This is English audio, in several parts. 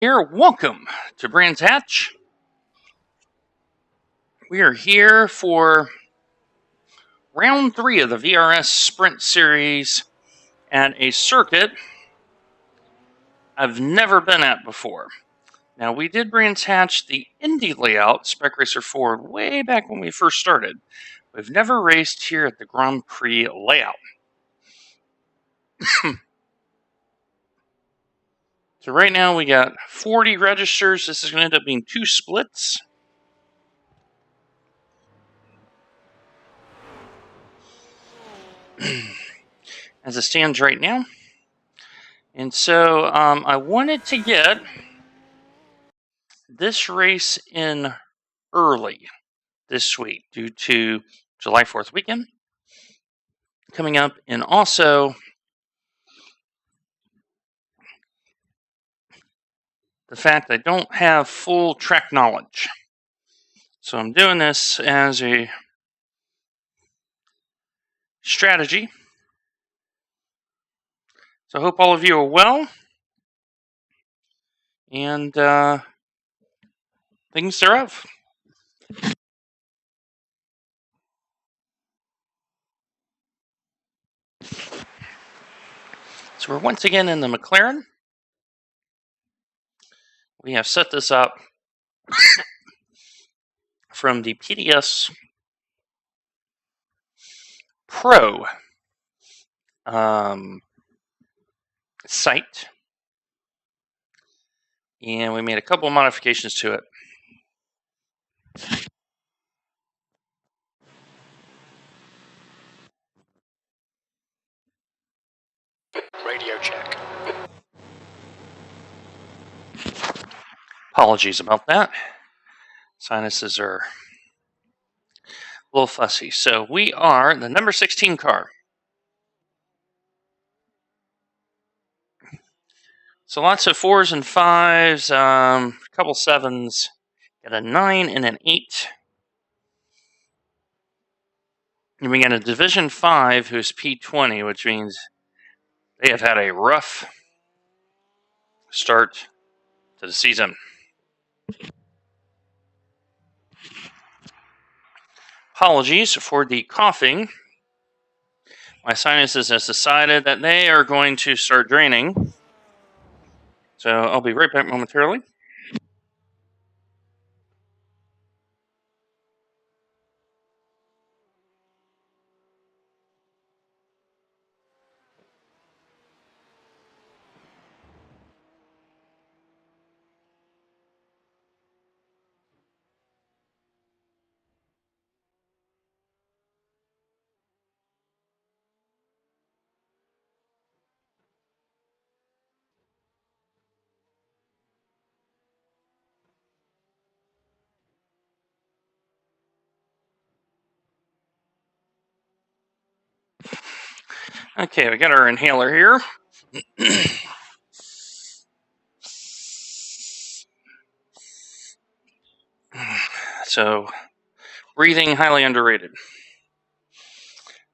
Here, welcome to Brands Hatch. We are here for round 3 of the VRS Sprint Series at a circuit I've never been at before. Now, we did Brands Hatch the Indy layout, Spec Racer 4, way back when we first started. We've never raced here at the Grand Prix layout. So right now we got 40 registers. This is going to end up being 2 splits. As it stands right now. And so I wanted to get this race in early this week due to July 4th weekend coming up, and also the fact I don't have full track knowledge. So I'm doing this as a strategy. So I hope all of you are well and things thereof. So we're once again in the McLaren. We have set this up from the PDS Pro site. And we made a couple of modifications to it. Radio check. Apologies about that. Sinuses are a little fussy. So we are the number 16 car. So lots of 4s and 5s, a couple 7s, got a 9 and an 8. And we got a Division 5 who's P20, which means they have had a rough start to the season. Apologies for the coughing. My sinuses has decided that they are going to start draining. So I'll be right back momentarily. Okay, we got our inhaler here. So, breathing, highly underrated.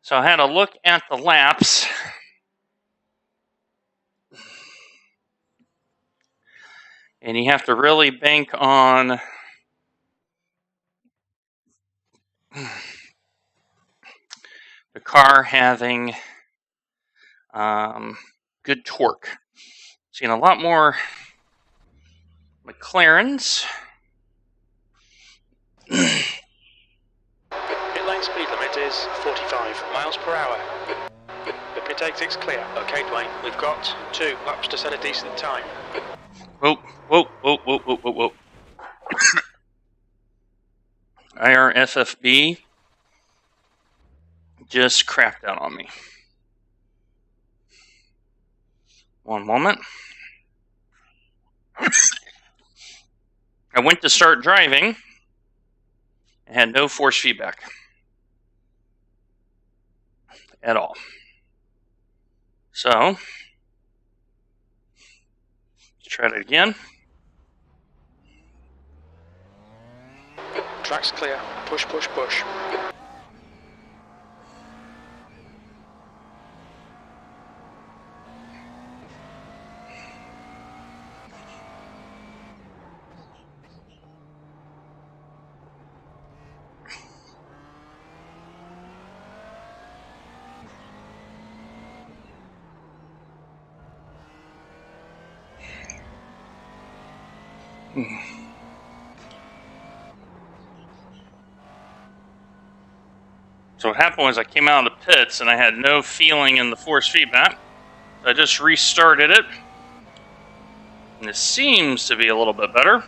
So I had a look at the laps. And you have to really bank on the car having good torque. Seeing a lot more McLarens. Pit lane speed limit is 45 miles per hour. The pit exit's clear. Okay, Dwayne, we've got 2 laps to set a decent time. Whoa. IRFFB just crapped out on me. One moment. I went to start driving and had no force feedback at all. So, let's try it again. Track's clear. Push, push, push. So what happened was I came out of the pits and I had no feeling in the force feedback. So I just restarted it. And it seems to be a little bit better.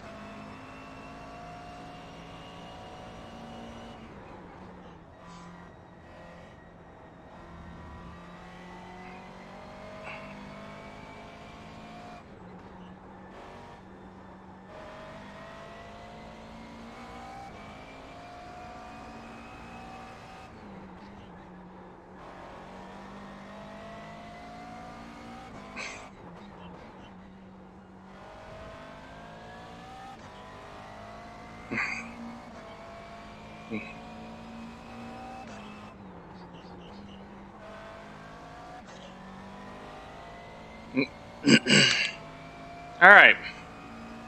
All right.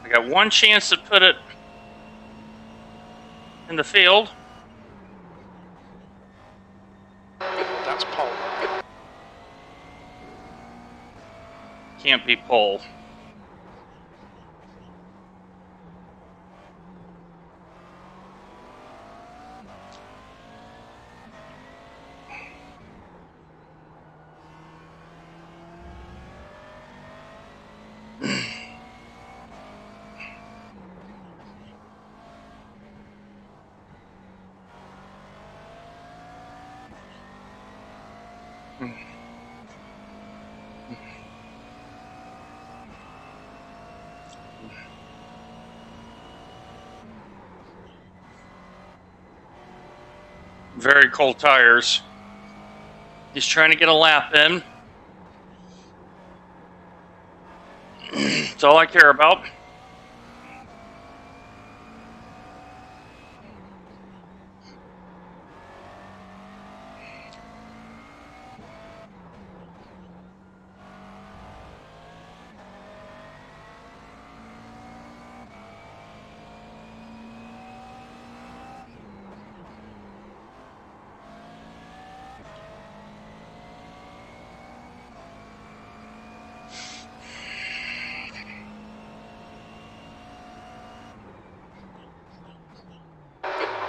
I got one chance to put it in the field. That's pole. Can't be pole. Very cold tires. He's trying to get a lap in. That's all I care about.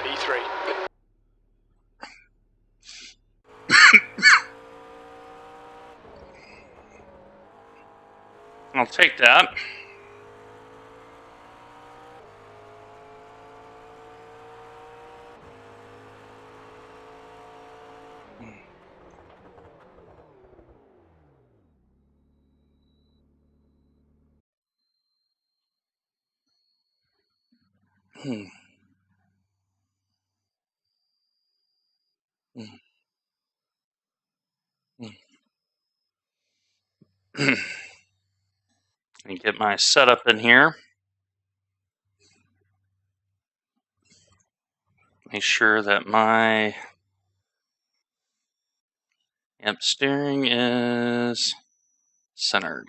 P3. I'll take that. And get my setup in here. Make sure that my steering is centered.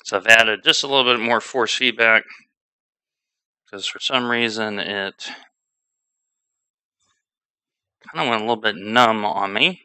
So I've added just a little bit more force feedback because for some reason it kind of went a little bit numb on me.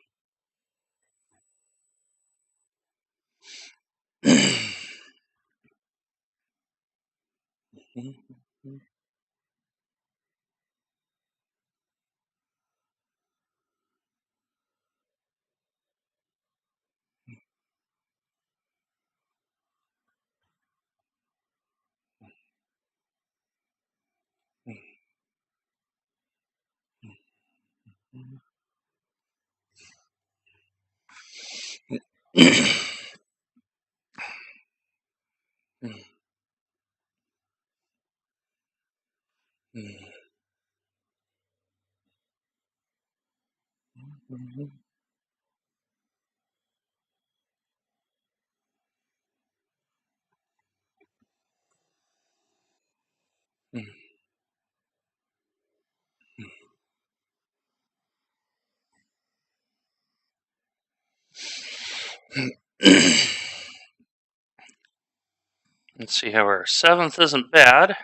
Let's see how our 7th isn't bad.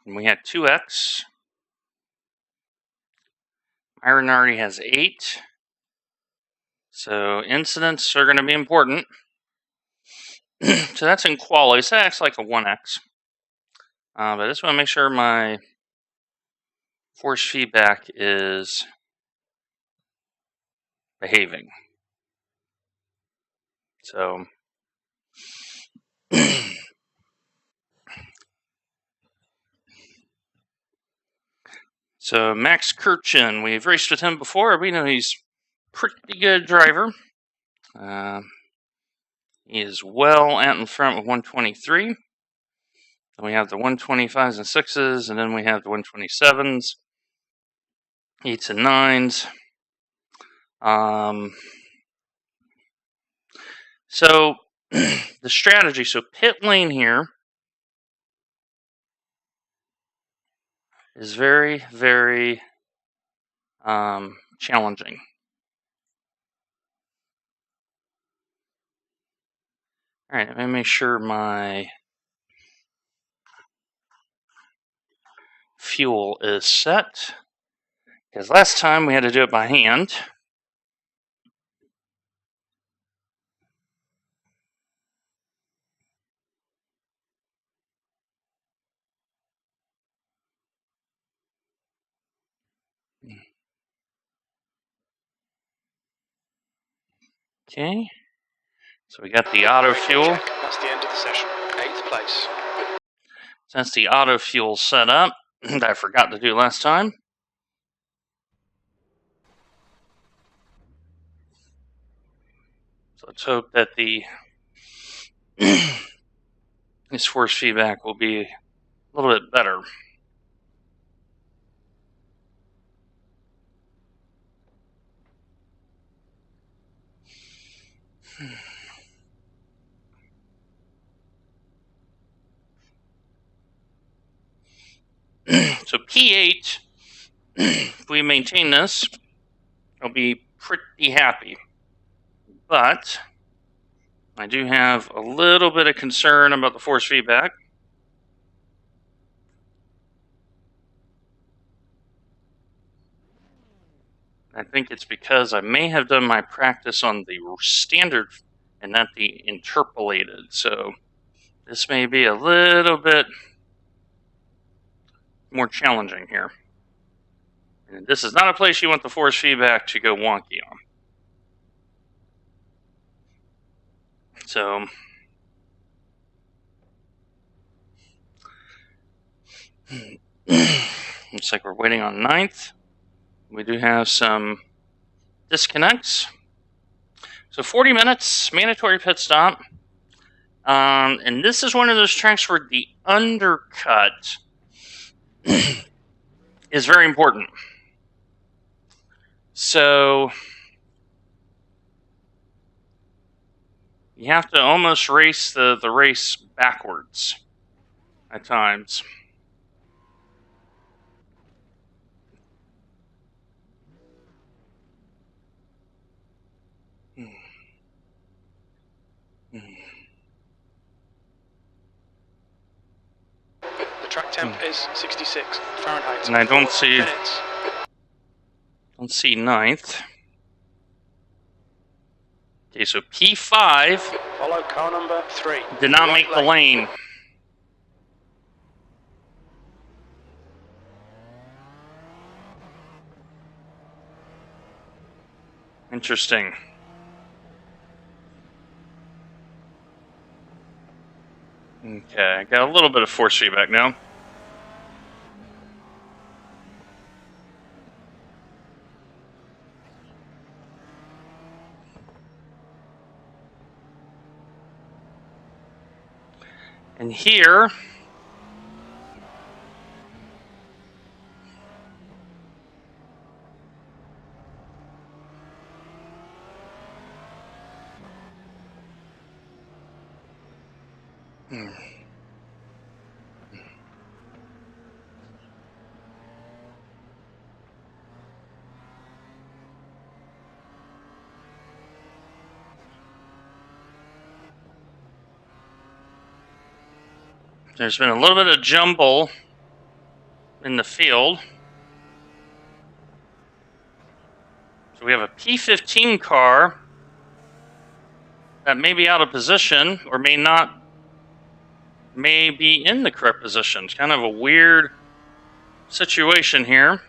And we had 2x. Iron already has 8. So incidents are going to be important. So that's in quality. So that acts like a 1x. But I just want to make sure my force feedback is behaving. So so Max Kirchen, we've raced with him before. We know he's a pretty good driver. He is well out in front with 123. Then we have the 125s and 6s, and then we have the 127s, 8s and 9s. So the strategy, so pit lane here is very, very challenging. All right, let me make sure my fuel is set, because last time we had to do it by hand. Okay, so we got the auto fuel. That's the end of the session. 8th place. That's the auto fuel set up that I forgot to do last time. So let's hope that this force feedback will be a little bit better. So P8, if we maintain this, I'll be pretty happy. But I do have a little bit of concern about the force feedback. I think it's because I may have done my practice on the standard and not the interpolated. So this may be a little bit more challenging here. And this is not a place you want the force feedback to go wonky on. So looks like we're waiting on 9th. We do have some disconnects. So 40 minutes, mandatory pit stop. And this is one of those tracks where the undercut is very important. So you have to almost race the race backwards at times. The track temp is 66 Fahrenheit. And I don't see minutes. Don't see 9th. Okay, so P5 Follow car number 3. did not Right make the lane. Interesting. Okay, I got a little bit of force feedback now. And here, there's been a little bit of jumble in the field. So we have a P15 car that may be out of position or may be in the correct position. It's kind of a weird situation here.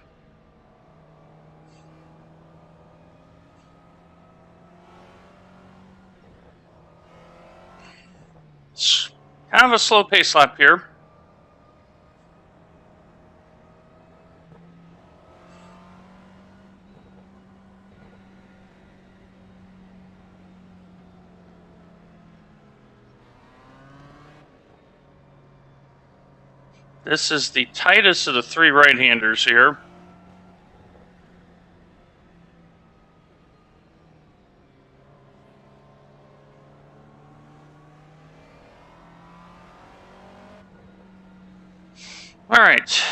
It's kind of a slow pace lap here. This is the tightest of the three right-handers here. All right.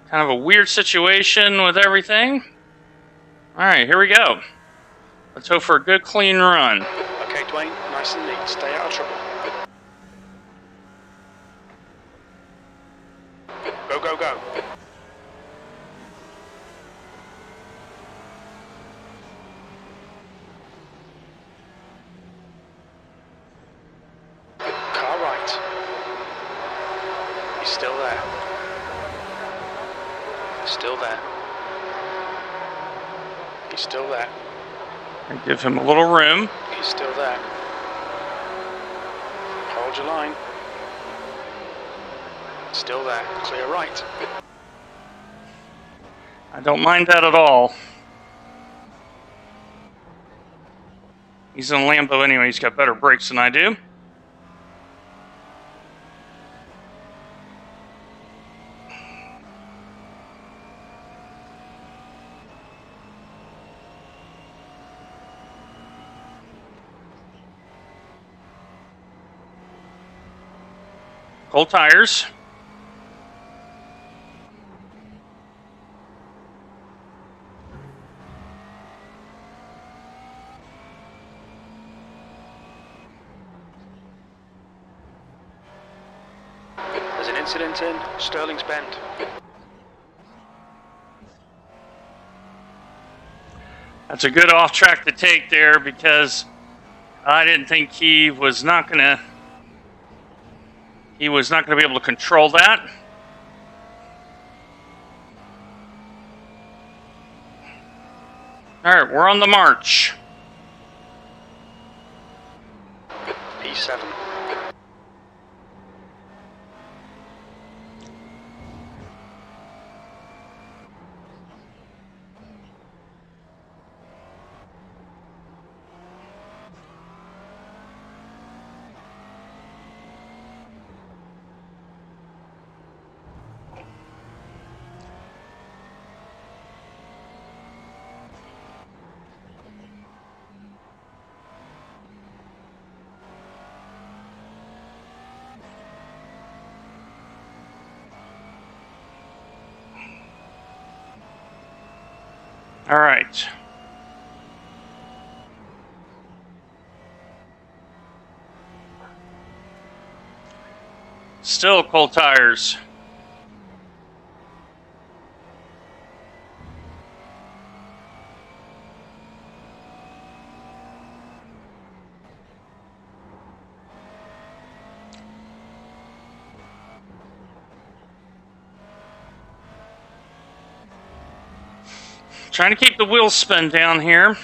Kind of a weird situation with everything. All right, here we go. Let's hope for a good, clean run. Okay, Dwayne, nice and neat. Stay out of trouble. Go, go, go. Car right. He's still there. Still there. He's still there. And give him a little room. He's still there. Hold your line. Still there. Clear right. I don't mind that at all. He's in a Lambo anyway. He's got better brakes than I do. Cold tires. There's an incident in Sterling's Bend. That's a good off track to take there because I didn't think he was not gonna be able to control that. All right, we're on the march. P7. All right. Still cold tires. Trying to keep the wheel spin down here.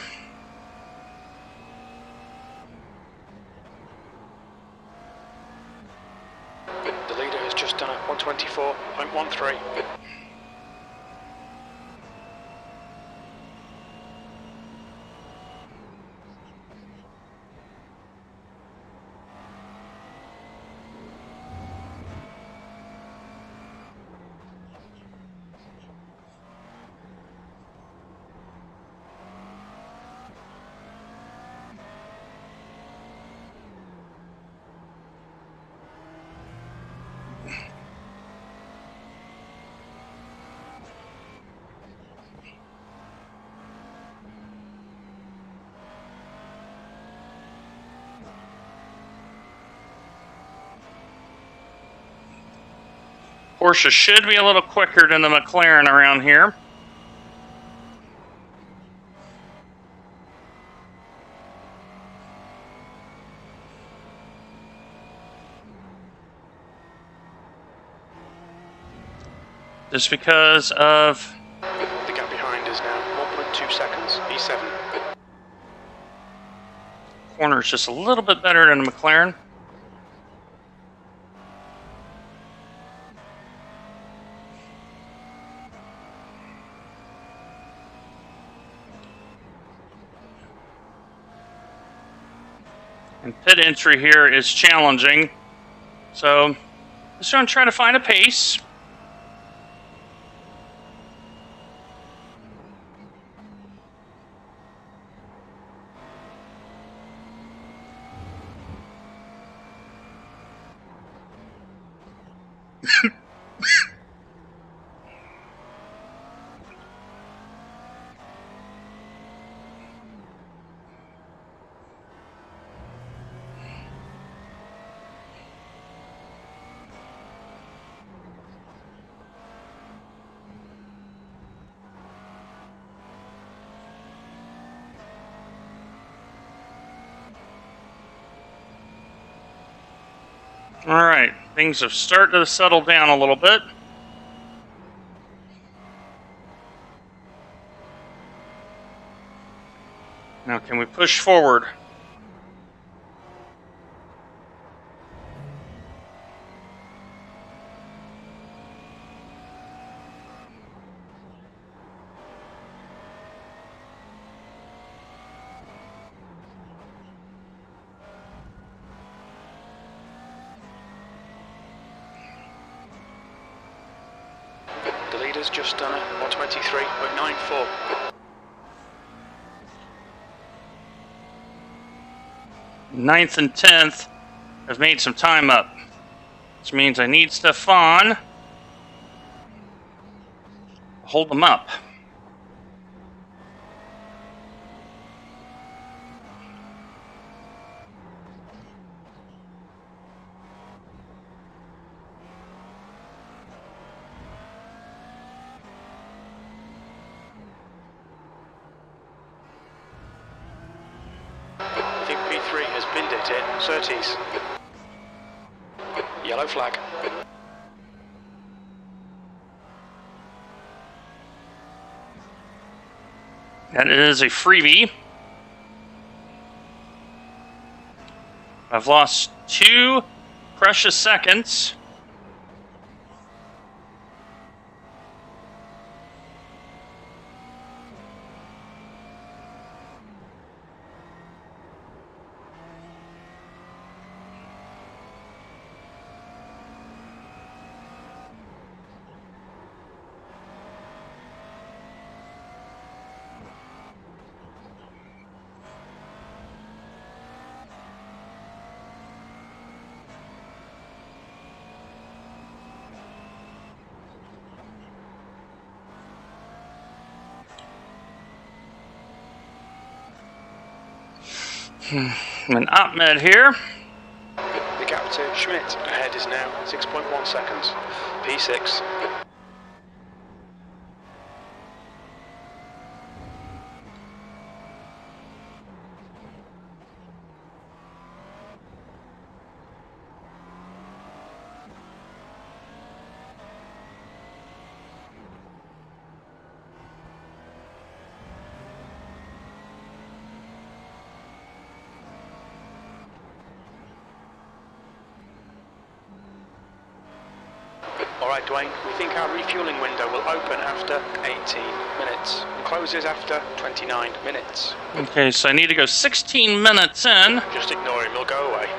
The leader has just done a 124.13. Porsche should be a little quicker than the McLaren around here. Just because of... The gap behind is now 1.2 seconds, E7. Corner's just a little bit better than the McLaren. And pit entry here is challenging. So, just going to try to find a pace. Alright, things have started to settle down a little bit. Now, can we push forward? The leader's just done a 123.94. 9th and 10th have made some time up, which means I need Stefan to hold them up. I think P3 has binned it in Surtees. Yellow flag. That is a freebie. I've lost 2 precious seconds. And Ahmed here. The gap to Schmidt ahead is now 6.1 seconds. P6. Alright Dwayne, we think our refueling window will open after 18 minutes and closes after 29 minutes. Okay, so I need to go 16 minutes in. Just ignore him, he'll go away.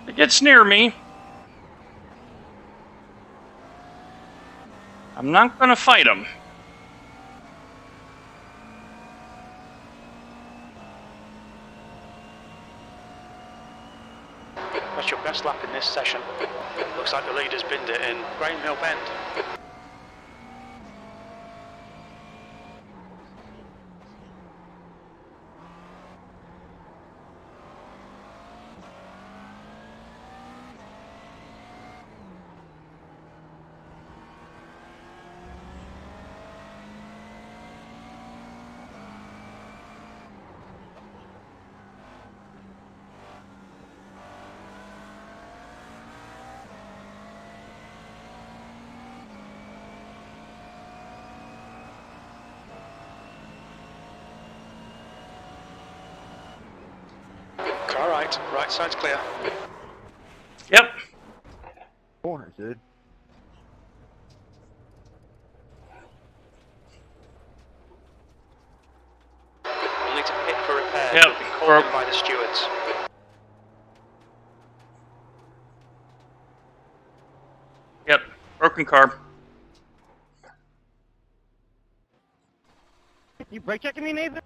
It gets near me. I'm not going to fight him. That's your best lap in this session. Looks like the leader's binned it in Graham Hill Bend. Car right side's clear. Yep. Corner, dude. We'll need to pit for repairs. Yep. We've been called in by the stewards. Yep. Broken car. You brake checking me, Nathan?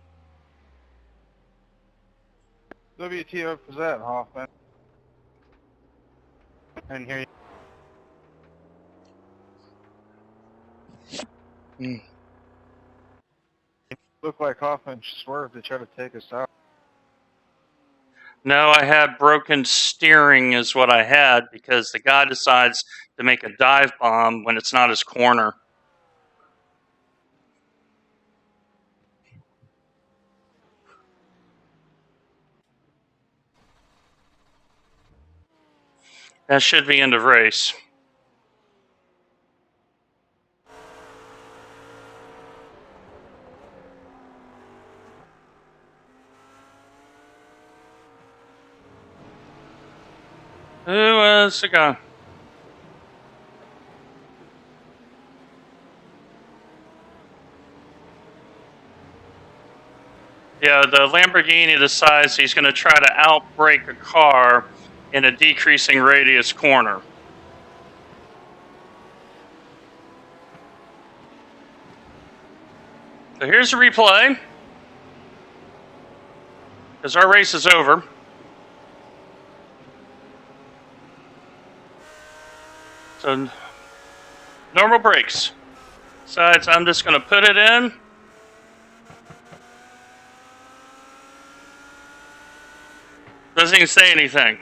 WTF was that, Hoffman? I didn't hear you. Looked like Hoffman swerved to try to take us out. No, I had broken steering is what I had because the guy decides to make a dive bomb when it's not his corner. That should be end of race. Who was the guy? Yeah, the Lamborghini decides he's going to try to outbrake a car in a decreasing radius corner. So here's a replay, because our race is over. So normal brakes. Besides, I'm just going to put it in. Doesn't even say anything.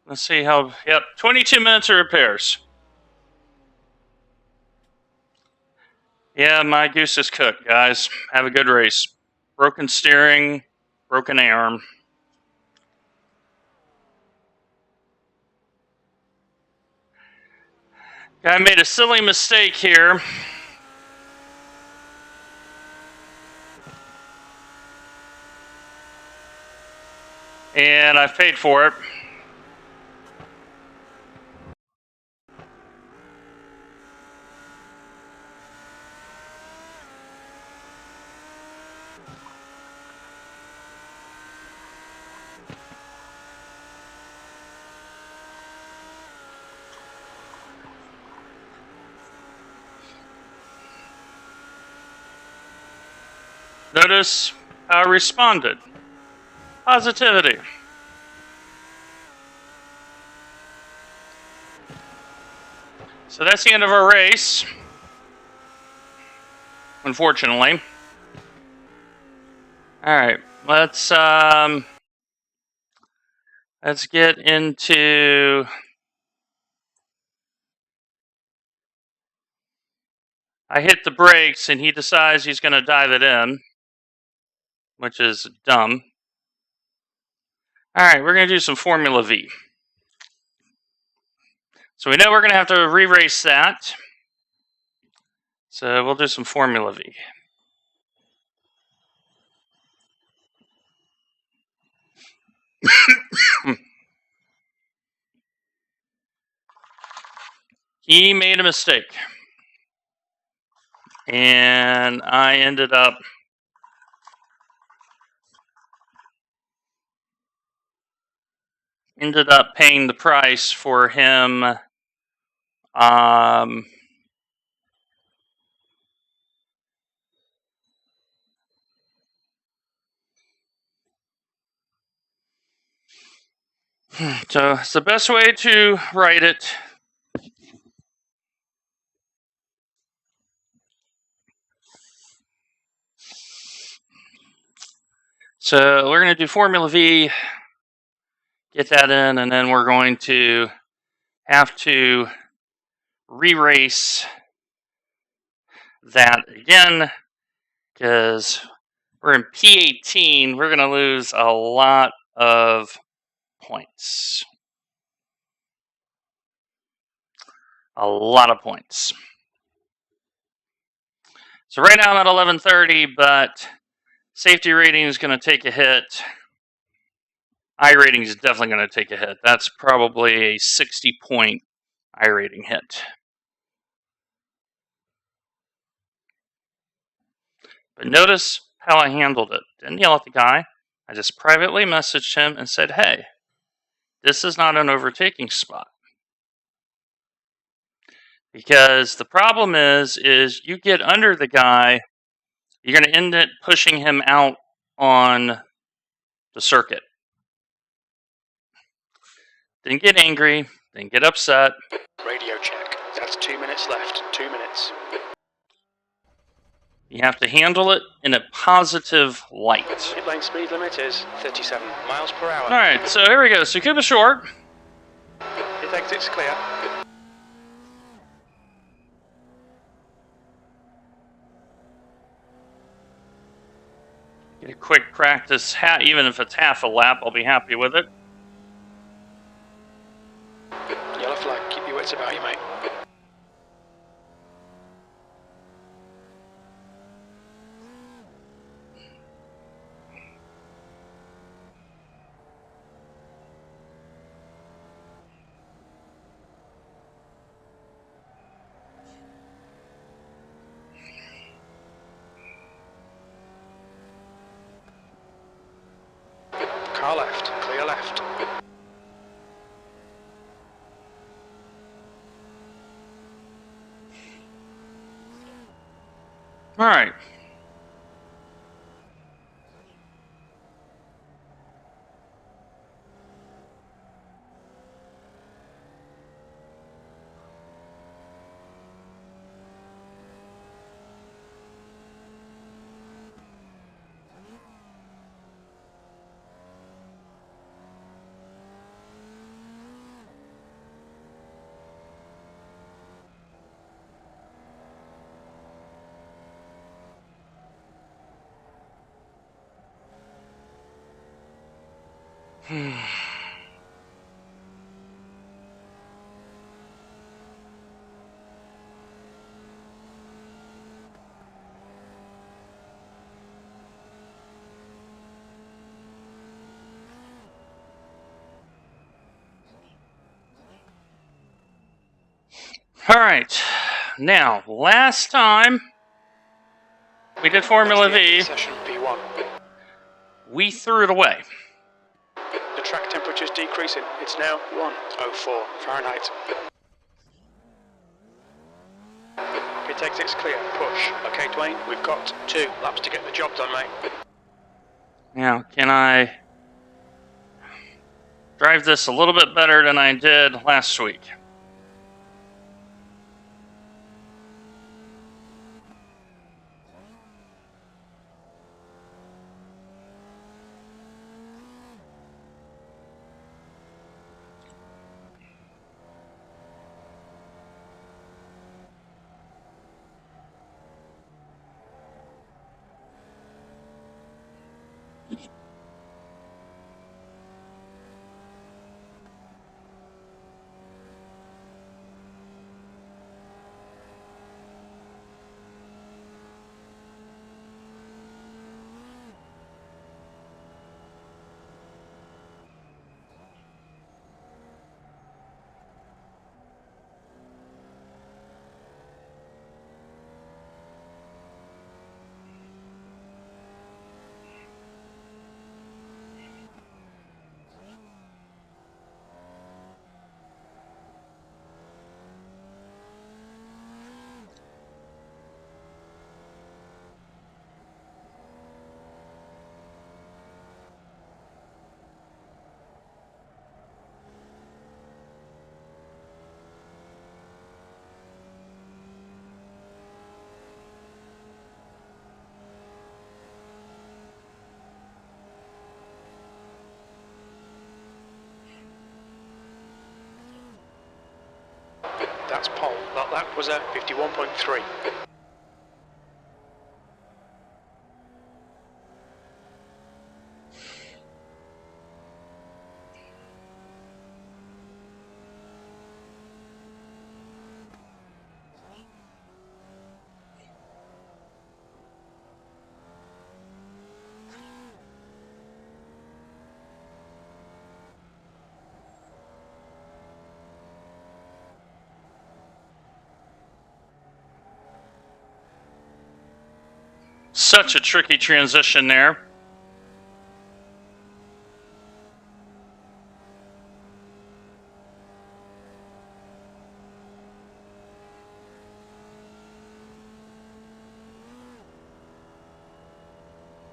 Let's see how, yep, 22 minutes of repairs. Yeah, my goose is cooked, guys. Have a good race. Broken steering, broken arm. Guy made a silly mistake here. And I've paid for it. Notice how I responded. Positivity. So that's the end of our race. Unfortunately. All right, let's get into. I hit the brakes and he decides he's going to dive it in, which is dumb. All right, we're going to do some Formula V. So we know we're going to have to re-race that. So we'll do some Formula V. He made a mistake. And I ended up paying the price for him Um, so it's the best way to write it. So we're going to do Formula V, get that in, and then we're going to have to re-race that again because we're in P18. We're going to lose a lot of points. A lot of points. So right now I'm at 1130, but safety rating is going to take a hit. I rating is definitely going to take a hit. That's probably a 60-point I rating hit. But notice how I handled it. Didn't yell at the guy. I just privately messaged him and said, hey, this is not an overtaking spot. Because the problem is you get under the guy, you're going to end up pushing him out on the circuit. Then get angry, then get upset. Radio check. That's 2 minutes left. 2 minutes. You have to handle it in a positive light. Pit lane speed limit is 37 miles per hour. Alright, so here we go. Tsukuba short. Pit exit's clear. Get a quick practice, even if it's half a lap, I'll be happy with it. Yellow flag, keep your wits about you, mate. Car left, clear left. Alright. Alright. Now, last time we did Formula V, Session P1. we threw it away. The track temperature's decreasing. It's now 104 Fahrenheit. Pit exit's clear. Push. Okay, Dwayne, we've got 2 laps to get the job done, mate. Now, can I drive this a little bit better than I did last week? Lap was a 51.3. Such a tricky transition there.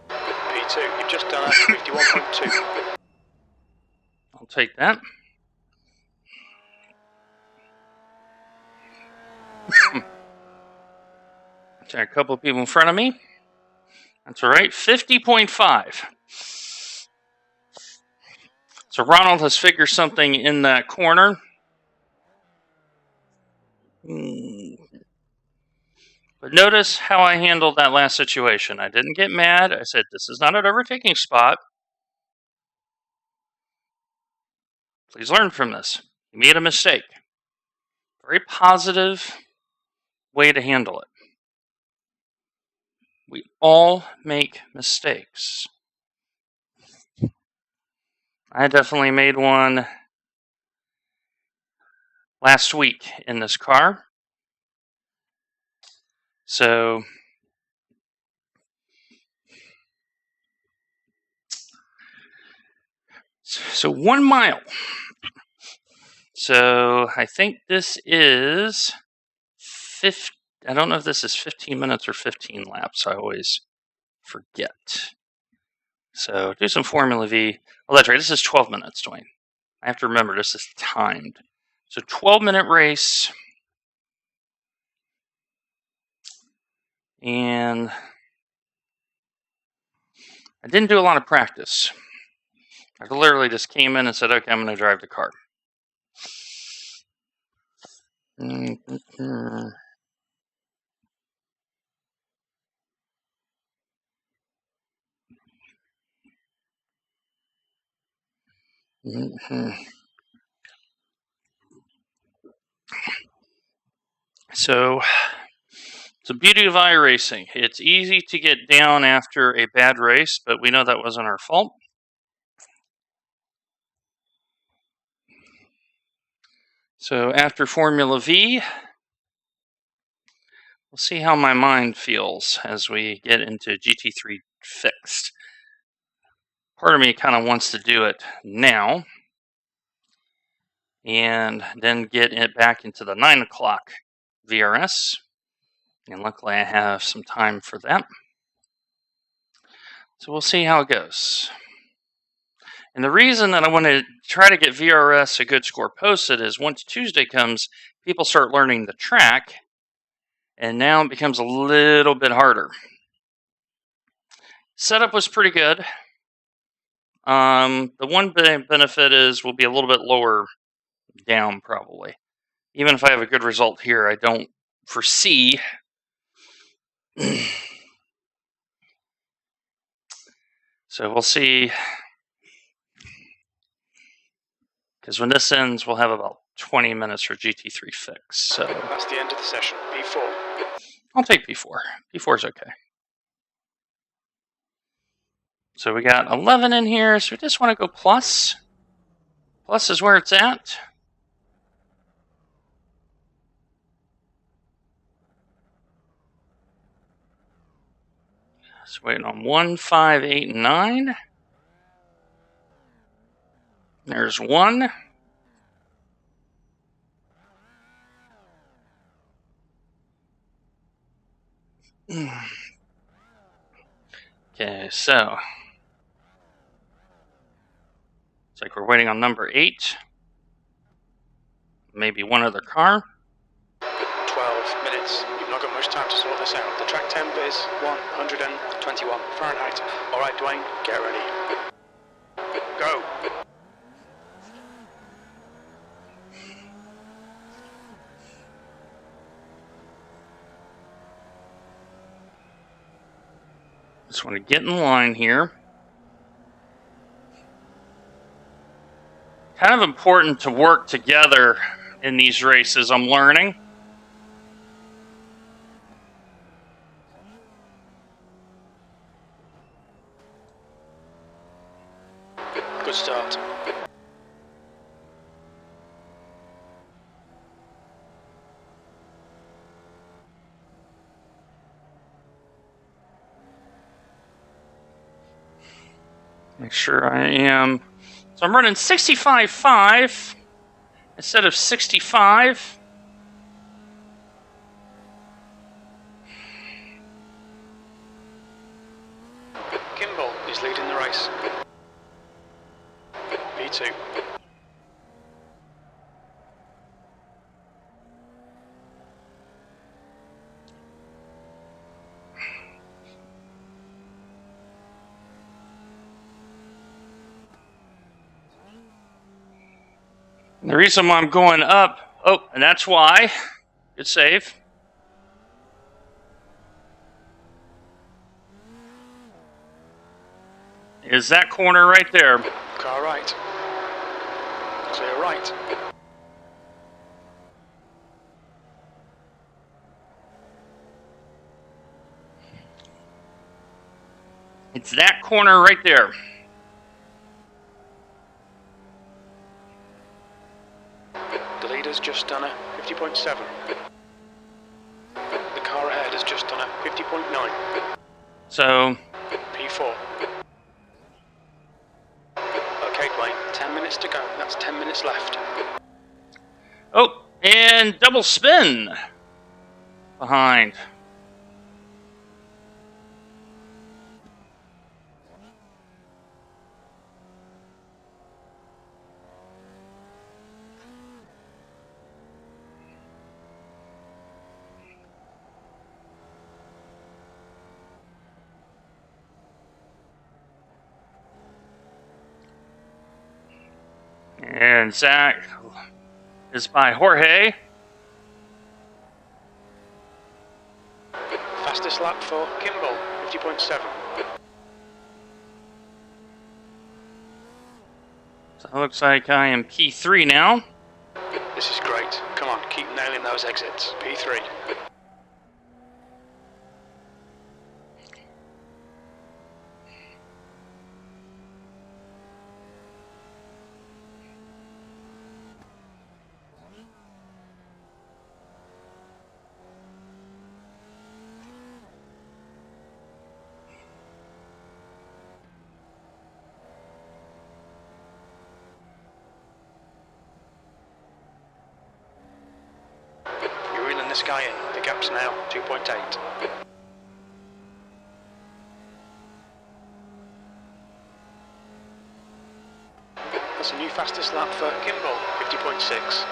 P2, you've just done a 51.2. I'll take that. Got a couple of people in front of me. That's all right. 50.5. So Ronald has figured something in that corner. But notice how I handled that last situation. I didn't get mad. I said, this is not an overtaking spot. Please learn from this. You made a mistake. Very positive way to handle it. We all make mistakes. I definitely made one last week in this car. So 1 mile. So I think this is 50. I don't know if this is 15 minutes or 15 laps. I always forget. So do some Formula V. Oh, that's right. This is 12 minutes, Dwayne. I have to remember this is timed. So 12-minute race. And I didn't do a lot of practice. I literally just came in and said, okay, I'm going to drive the car. So, it's the beauty of iRacing. It's easy to get down after a bad race, but we know that wasn't our fault. So, after Formula V, we'll see how my mind feels as we get into GT3 fixed. Part of me kind of wants to do it now and then get it back into the 9 o'clock VRS. And luckily I have some time for that. So we'll see how it goes. And the reason that I want to try to get VRS a good score posted is once Tuesday comes, people start learning the track, and now it becomes a little bit harder. Setup was pretty good. The one benefit is we'll be a little bit lower down probably. Even if I have a good result here, I don't foresee so we'll see. Because when this ends, we'll have about 20 minutes for GT3 fix. So that's the end of the session. P4. I'll take P4. P4 is okay. So we got 11 in here, so we just want to go plus. Plus is where it's at. Just waiting on 1, 5, 8, and 9. There's 1. Okay, so it's like we're waiting on number 8. Maybe one other car. 12 minutes. You've not got much time to sort this out. The track temp is 121 Fahrenheit. All right, Dwayne, get ready. Go. Just want to get in line here. Kind of important to work together in these races, I'm learning. Good start. Make sure I am. So I'm running 65.5 instead of 65. Kimball is leading the race. P2. And the reason why I'm going up, and that's why, good save, is that corner right there. Car right. Clear right. It's that corner right there. The leader's just done a 50.7. The car ahead has just done a 50.9. So, P4. Okay, Dwayne, 10 minutes to go. That's 10 minutes left. oh, and double spin behind. And Zach is by Jorge. Fastest lap for Kimball, 50.7. So it looks like I am P3 now. This is great. Come on, keep nailing those exits. P3. You're reeling this guy in. The gap's now 2.8. That's a new fastest lap for Kimball, 50.6.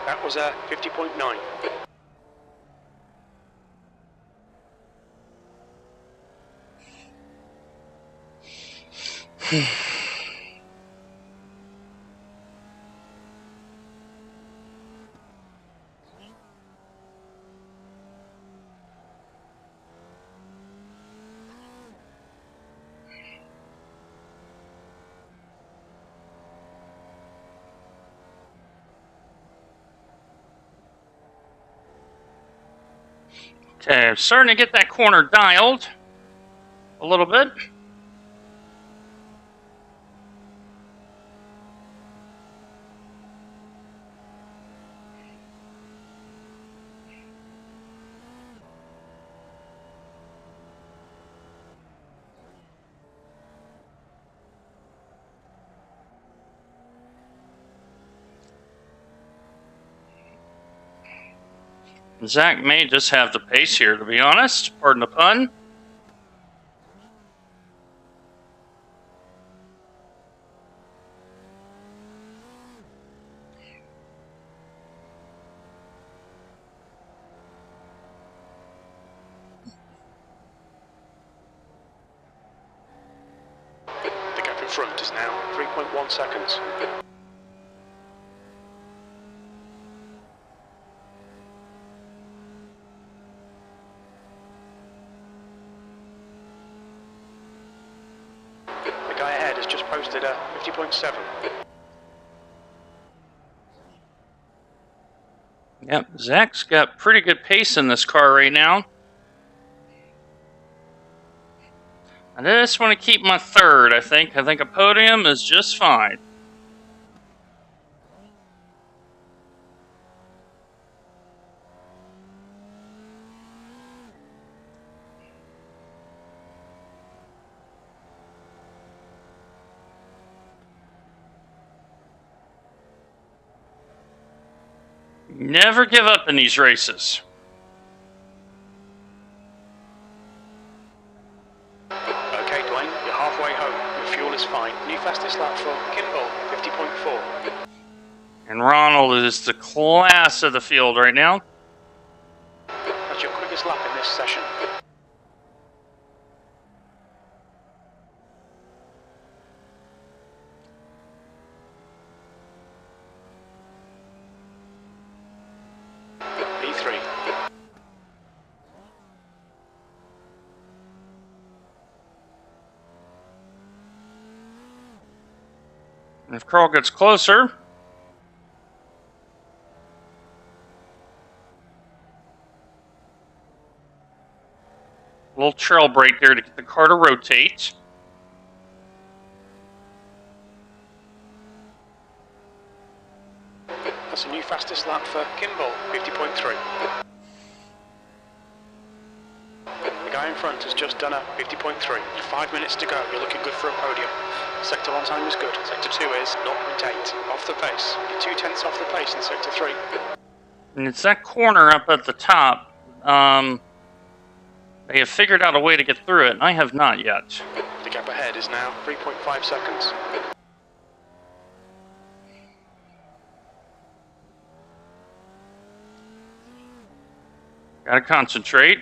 That was a 50.9. Okay, I'm starting to get that corner dialed a little bit. Zach may just have the pace here, to be honest. Pardon the pun. The gap in front is now 3.1 seconds. just posted a 50.7. Yep, Zach's got pretty good pace in this car right now. I just want to keep my third, I think. I think a podium is just fine. Never give up in these races. Okay, Dwayne, you're halfway home. Your fuel is fine. New fastest lap for Kimball, 50.4. And Ronald is the class of the field right now. That's your quickest lap in this session. E3. And if Carl gets closer, a little trail break there to get the car to rotate. That's a new fastest lap for Kimball, 50.3. The guy in front has just done a 50.3. 5 minutes to go. You're looking good for a podium. Sector 1 time is good. Sector 2 is 0.8. Off the pace. You're 2/10 off the pace in Sector 3. And it's that corner up at the top. They have figured out a way to get through it, and I have not yet. The gap ahead is now 3.5 seconds. Gotta concentrate.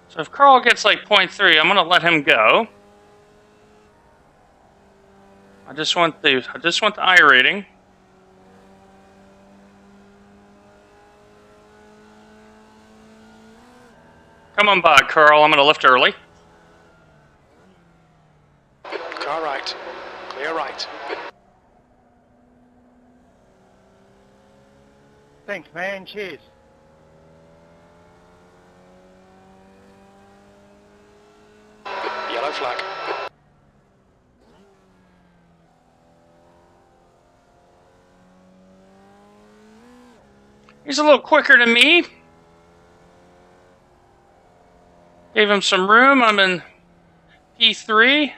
So if Carl gets like 0.3, I'm gonna let him go. I just want the I rating. Come on by, Carl. I'm gonna lift early. Car right. Clear right. Thanks, man. Cheers. Yellow flag. He's a little quicker than me. Gave him some room. I'm in P3.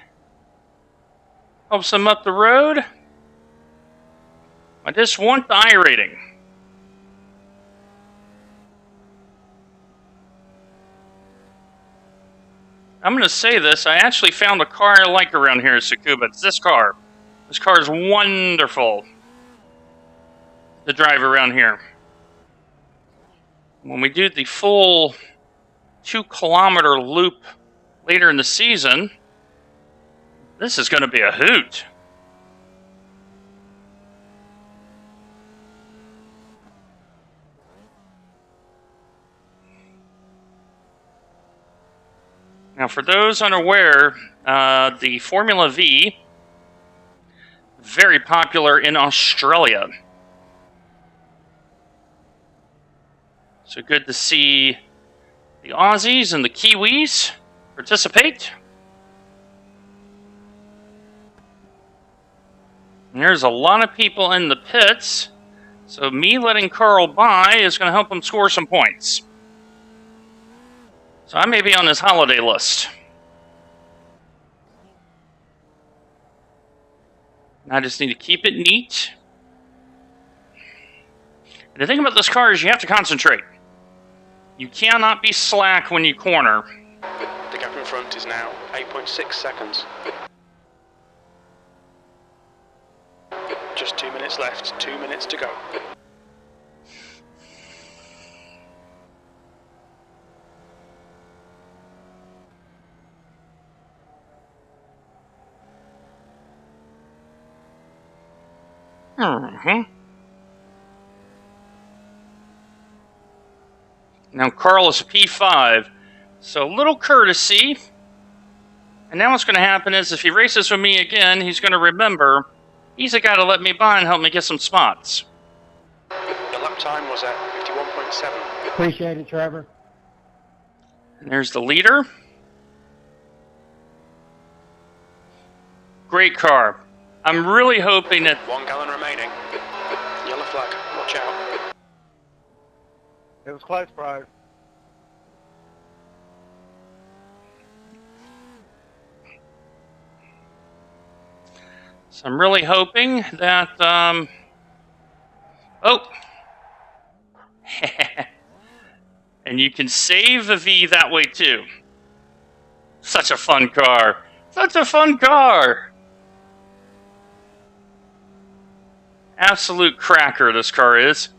Helps him up the road. I just want the I rating. I'm going to say this. I actually found a car I like around here at Tsukuba. It's this car. This car is wonderful to drive around here. When we do the full 2-kilometer loop later in the season, this is going to be a hoot. Now, for those unaware, the Formula V, very popular in Australia. So good to see the Aussies and the Kiwis participate. And there's a lot of people in the pits, so me letting Carl by is going to help him score some points. So I may be on his holiday list. I just need to keep it neat. And the thing about this car is you have to concentrate. You cannot be slack when you corner. The gap in front is now 8.6 seconds. Just 2 minutes left, 2 minutes to go. Now Carl is P5, so a little courtesy. And now what's going to happen is if he races with me again, he's going to remember he's the guy to let me by and help me get some spots. Your lap time was at 51.7. Appreciate it, Trevor. And there's the leader. Great car. I'm really hoping that... 1 gallon remaining. Yellow flag, watch out. It was close, bro. So I'm really hoping that... Oh! And you can save a V that way too. Such a fun car. Such a fun car. Absolute cracker this car is.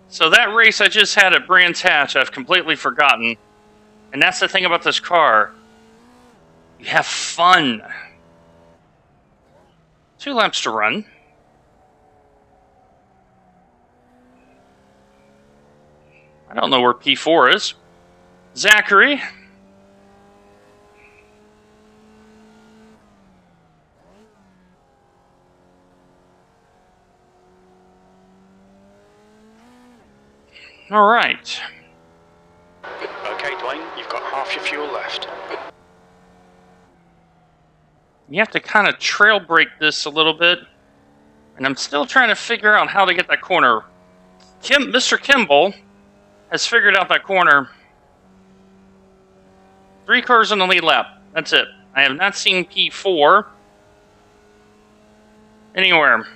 So that race I just had at Brands Hatch, I've completely forgotten. And that's the thing about this car. You have fun. 2 laps to run. I don't know where P4 is. Zachary. All right. Okay, Dwayne, you've got half your fuel left. You have to kind of trail brake this a little bit. And I'm still trying to figure out how to get that corner. Mr. Kimball has figured out that corner. 3 cars in the lead lap. That's it. I have not seen P4 anywhere.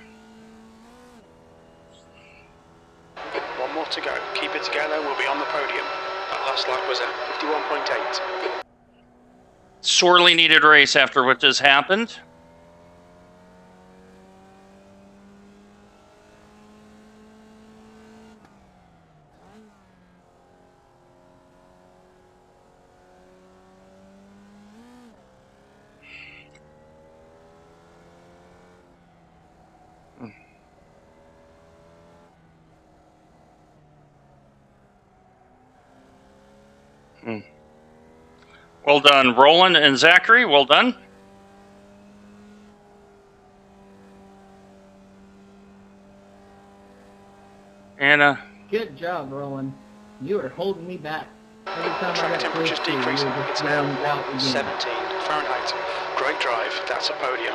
1 more to go. Keep it together, we'll be on the podium. That last lap was at 51.8. Sorely needed race after what just happened. Well done, Roland and Zachary. Well done. And good job, Roland. You are holding me back. Every time Track I got temperature's close to you, decreasing. you were It's just now rounding out again. 117 Fahrenheit. Great drive. That's a podium.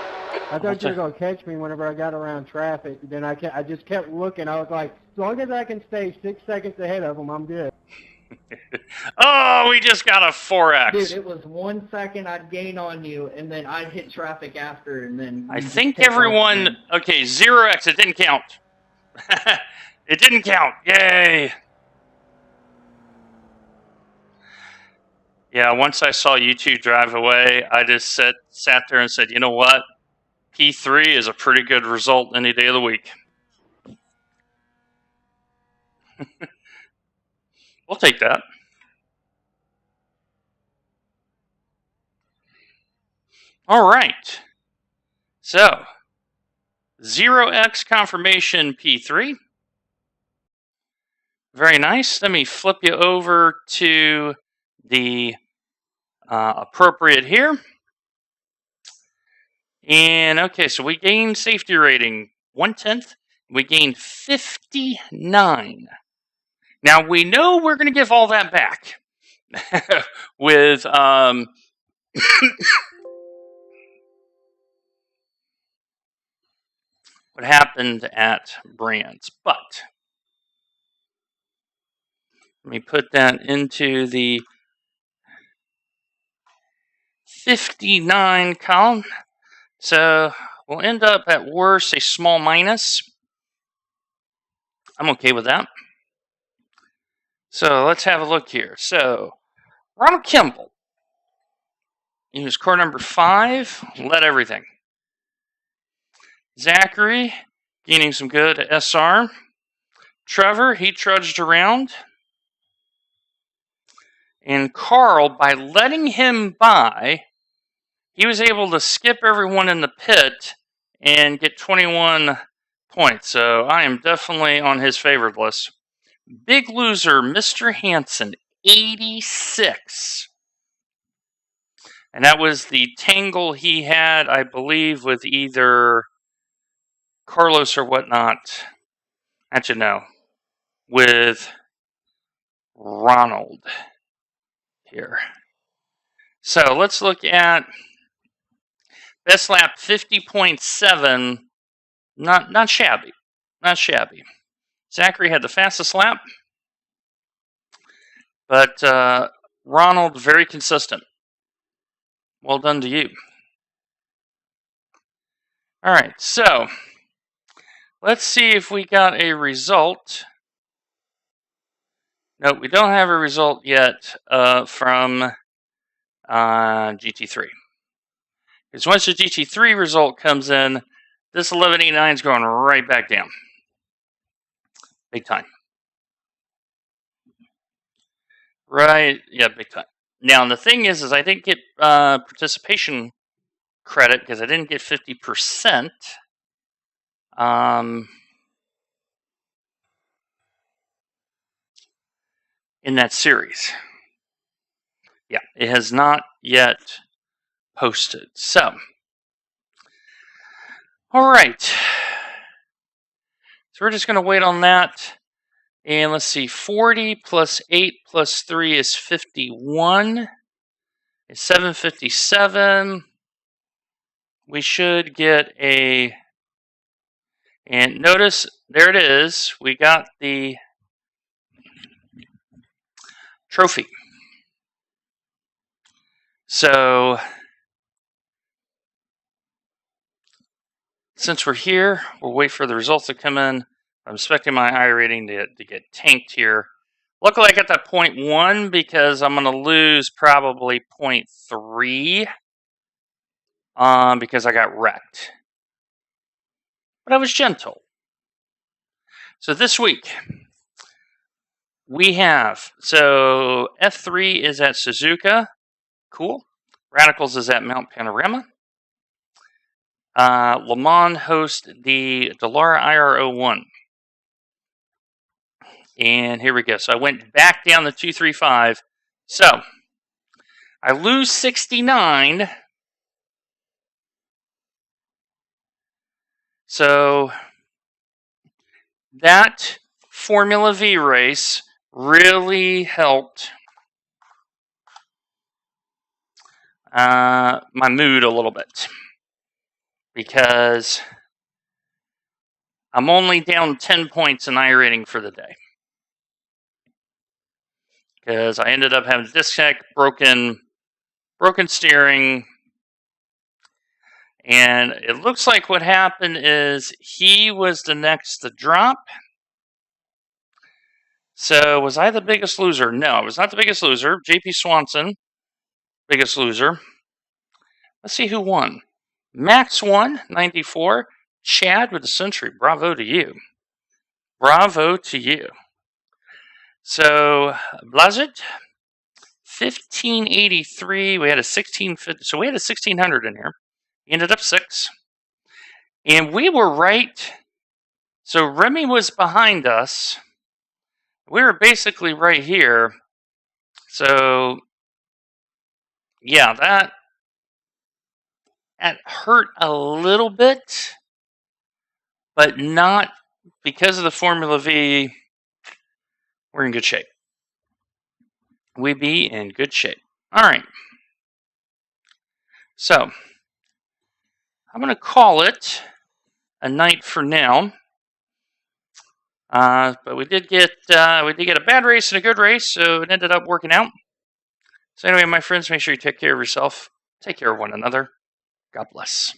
I thought you were going to catch me whenever I got around traffic. Then I just kept looking. I was like, as long as I can stay 6 seconds ahead of them, I'm good. oh, we just got a 4X. Dude, it was 1 second I'd gain on you, and then I'd hit traffic after, and then... I think everyone... Okay, 0X. It didn't count. It didn't count. Yay. Yeah, once I saw you two drive away, I just sat there and said, you know what? P3 is a pretty good result any day of the week. We'll take that. All right. So, 0X confirmation P3. Very nice. Let me flip you over to the appropriate here. And okay, so we gained safety rating 1/10. We gained 59. Now we know we're going to give all that back with what happened at Brands, but let me put that into the 59 column. So we'll end up at worst a small minus. I'm okay with that. So let's have a look here. So Ronald Kimball, he was car number 5, led everything. Zachary, gaining some good SR. Trevor, he trudged around. And Carl, by letting him by, he was able to skip everyone in the pit and get 21 points. So I am definitely on his favored list. Big loser, Mr. Hansen, 86. And that was the tangle he had, I believe, with either Carlos or whatnot. Actually, no. With Ronald here. So let's look at best lap 50.7. Not shabby. Not shabby. Zachary had the fastest lap. But Ronald, very consistent. Well done to you. All right, so let's see if we got a result. Nope, we don't have a result yet from GT3. Because once the GT3 result comes in, this 1189 is going right back down. Big time. Right, yeah, big time. Now, the thing is I didn't get participation credit because I didn't get 50%. In that series. Yeah, it has not yet posted. So, all right. So we're just going to wait on that. And let's see, 40 plus 8 plus 3 is 51. It's 757. We should get a... And notice, there it is. We got the trophy. So, since we're here, we'll wait for the results to come in. I'm expecting my I rating to get tanked here. Luckily, I got that 0.1 because I'm going to lose probably 0.3 because I got wrecked. But I was gentle. So this week, we have, so F3 is at Suzuka. Cool. Radicals is at Mount Panorama. Le Mans hosts the Dallara IR01. And here we go. So I went back down to 235. So I lose 69. So that Formula V race really helped my mood a little bit. Because I'm only down 10 points in I rating for the day. Because I ended up having disconnect, broken steering, and it looks like what happened is he was the next to drop. So was I the biggest loser? No, I was not the biggest loser. JP Swanson, biggest loser. Let's see who won. Max won, 94. Chad with the century. Bravo to you. Bravo to you. So, Blazit, 1583. We had a 1650. So we had a 1600 in here. He ended up 6. And we were right. So Remy was behind us. We were basically right here. So, yeah, that hurt a little bit. But not because of the Formula V. We're in good shape. We be in good shape. All right. So, I'm going to call it a night for now. But we did get a bad race and a good race, so it ended up working out. So anyway, my friends, make sure you take care of yourself. Take care of one another. God bless.